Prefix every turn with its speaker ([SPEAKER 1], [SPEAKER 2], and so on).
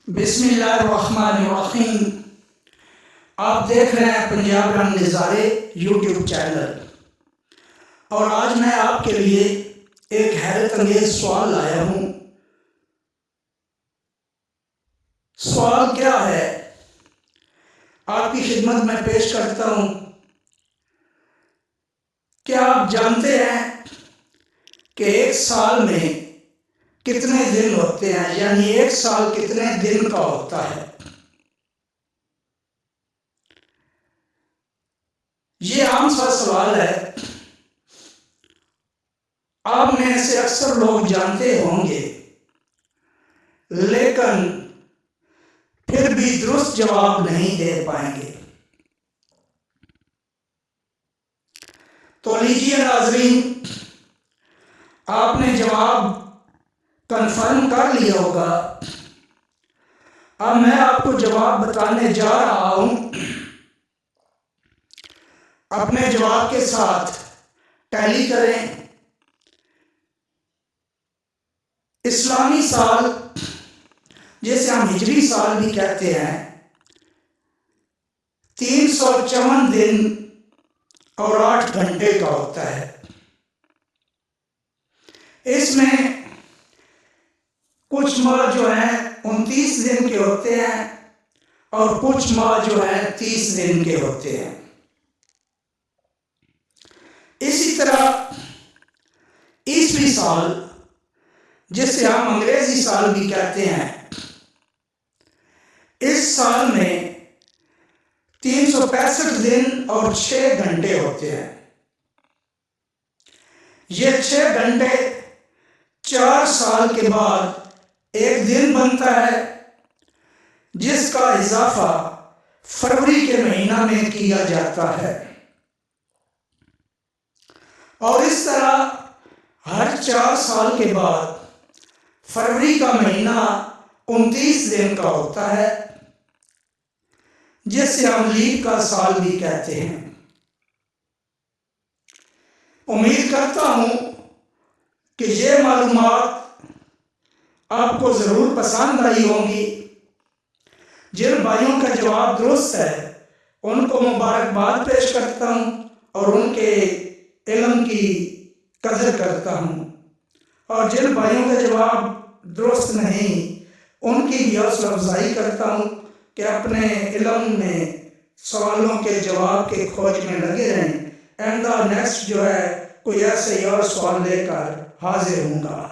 [SPEAKER 1] بسم اللہ الرحمن الرحیم۔ آپ دیکھ رہے ہیں پنجاب رنگ نظارے یوٹیوب چینل، اور آج میں آپ کے لیے ایک حیرت انگیز سوال لایا ہوں۔ سوال کیا ہے، آپ کی خدمت میں پیش کرتا ہوں۔ کیا آپ جانتے ہیں کہ ایک سال میں کتنے دن ہوتے ہیں، یعنی ایک سال کتنے دن کا ہوتا ہے؟ یہ عام سا سوال ہے، آپ میں سے اکثر لوگ جانتے ہوں گے، لیکن پھر بھی درست جواب نہیں دے پائیں گے۔ تو لیجیے ناظرین، آپ نے جواب کنفرم کر لیا ہوگا۔ اب میں آپ کو جواب بتانے جا رہا ہوں۔ اپنے جواب کے ساتھ ٹیلی کریں۔ اسلامی سال، جسے ہم ہجری سال بھی کہتے ہیں، 354 دن اور 8 گھنٹے کا ہوتا ہے۔ اس میں کچھ ماہ جو ہیں 29 دن کے ہوتے ہیں، اور کچھ ماہ جو ہیں 30 دن کے ہوتے ہیں۔ اسی طرح عیسوی سال، جسے ہم انگریزی سال بھی کہتے ہیں، اس سال میں 365 دن اور 6 گھنٹے ہوتے ہیں۔ یہ 6 گھنٹے 4 سال کے بعد ایک دن بنتا ہے، جس کا اضافہ فروری کے مہینہ میں کیا جاتا ہے، اور اس طرح ہر 4 سال کے بعد فروری کا مہینہ 29 دن کا ہوتا ہے، جسے ہم لیپ کا سال بھی کہتے ہیں۔ امید کرتا ہوں کہ یہ معلومات آپ کو ضرور پسند آئی ہوں گی۔ جن بھائیوں کا جواب درست ہے، ان کو مبارکباد پیش کرتا ہوں اور ان کے علم کی قدر کرتا ہوں، اور جن بھائیوں کا جواب درست نہیں، ان کی بھی حوصلہ افزائی کرتا ہوں کہ اپنے علم میں سوالوں کے جواب کے کھوج میں لگے رہیں۔ آئندہ نیکسٹ جو ہے کوئی ایسے ہی اور سوال لے کر حاضر ہوں گا۔